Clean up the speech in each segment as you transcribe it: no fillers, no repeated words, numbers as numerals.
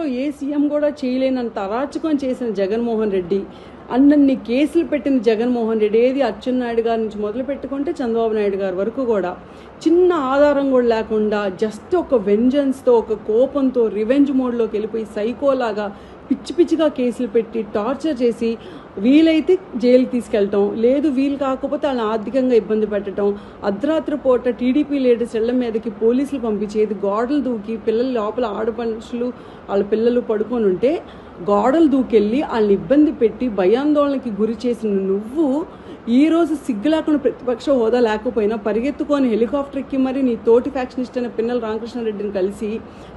చరిత్రలో ఏ సీఎం కూడా చేయలేనంత అరాచకం చేసిన జగన్మోహన్ రెడ్డి, అన్నన్ని కేసులు పెట్టిన జగన్మోహన్ రెడ్డి, ఏది అచ్చెన్నాయుడు గారి నుంచి మొదలు పెట్టుకుంటే చంద్రబాబు నాయుడు గారి వరకు కూడా చిన్న ఆధారం కూడా లేకుండా జస్ట్ ఒక వెంజన్స్తో, ఒక కోపంతో, రివెంజ్ మోడ్లోకి వెళ్ళిపోయి సైకోలాగా పిచ్చి పిచ్చిగా కేసులు పెట్టి టార్చర్ చేసి వీలైతే జైలుకి తీసుకెళ్ళటం, లేదు వీలు కాకపోతే వాళ్ళని ఆర్థికంగా ఇబ్బంది పెట్టడం, అర్ధరాత్రి పూట టీడీపీ లీడర్స్ ఇళ్ల మీదకి పోలీసులు పంపించేది, గోడలు దూకి పిల్లలు లోపల ఆడపడుచులు వాళ్ళ పిల్లలు పడుకొని ఉంటే గోడలు దూకెళ్ళి వాళ్ళని ఇబ్బంది పెట్టి భయాందోళనకి గురి చేసిన నువ్వు ఈరోజు సిగ్గు లేకుండా ప్రతిపక్ష హోదా లేకపోయినా పరిగెత్తుకొని హెలికాప్టర్ ఎక్కి మరి నీ తోటి ఫ్యాక్షనిస్ట్ అయిన పిన్నెల రామకృష్ణారెడ్డిని కలిసి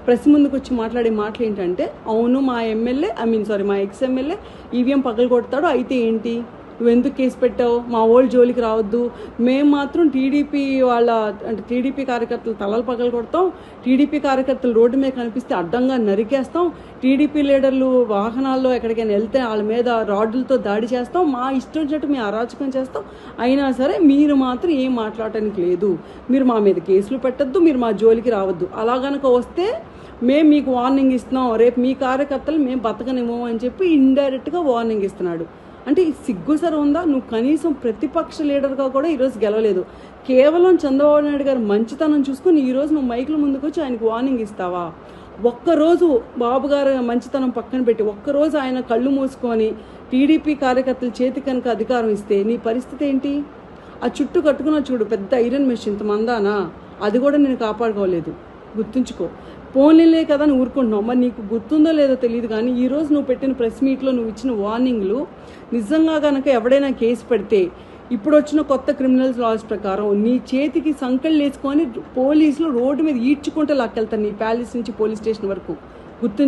ప్రెస్ ముందుకు వచ్చి మాట్లాడే మాటలు ఏంటంటే, అవును మా మా ఎక్స్ ఎమ్మెల్యే ఈవీఎం పగలు కొడతాడు, అయితే ఏంటి, నువ్వు ఎందుకు కేసు పెట్టావు, మా ఓల్డ్ జోలికి రావద్దు, మేము మాత్రం టీడీపీ అంటే టీడీపీ కార్యకర్తలు తలలు పగలు కొడతాం, టీడీపీ కార్యకర్తలు రోడ్డు మీద కనిపిస్తే అడ్డంగా నరికేస్తాం, టీడీపీ లీడర్లు వాహనాల్లో ఎక్కడికైనా వెళ్తే వాళ్ళ మీద రాడ్లతో దాడి చేస్తాం, మా ఇష్టం వచ్చినట్టు మేము అరాచకం చేస్తాం, అయినా సరే మీరు మాత్రం ఏం మాట్లాడటానికి లేదు, మీరు మా మీద కేసులు పెట్టద్దు, మీరు మా జోలికి రావద్దు, అలా గనక వస్తే మేము మీకు వార్నింగ్ ఇస్తున్నాం, రేపు మీ కార్యకర్తలు మేము బతకనివ్వము అని చెప్పి ఇండైరెక్ట్గా వార్నింగ్ ఇస్తున్నాడు. అంటే సిగ్గుసరి ఉందా? నువ్వు కనీసం ప్రతిపక్ష లీడర్గా కూడా ఈరోజు గెలవలేదు, కేవలం చంద్రబాబు నాయుడు గారు మంచితనం చూసుకుని ఈరోజు నువ్వు మైకుల ముందుకు వచ్చి ఆయనకు వార్నింగ్ ఇస్తావా? ఒక్కరోజు బాబు గారు మంచితనం పక్కన పెట్టి ఒక్కరోజు ఆయన కళ్ళు మూసుకొని టీడీపీ కార్యకర్తల చేతి కనుక అధికారం ఇస్తే నీ పరిస్థితి ఏంటి? ఆ చుట్టూ కట్టుకున్న చూడు పెద్ద ఐరన్ మెషిన్, ఇంత మందానా, అది కూడా నేను కాపాడుకోలేదు, గుర్తుంచుకో. పోనీలే కదా అని ఊరుకుంటున్నావు, మరి నీకు గుర్తుందో లేదో తెలియదు కానీ ఈరోజు నువ్వు పెట్టిన ప్రెస్ మీట్లో నువ్వు ఇచ్చిన వార్నింగ్లు నిజంగా కనుక ఎవడైనా కేసు పెడితే ఇప్పుడు వచ్చిన కొత్త క్రిమినల్స్ లాస్ ప్రకారం నీ చేతికి సంకళ్ళు వేసుకొని పోలీసులు రోడ్డు మీద ఈడ్చుకుంటే లాక్కెళ్తారు నీ ప్యాలెస్ నుంచి పోలీస్ స్టేషన్ వరకు, గుర్తు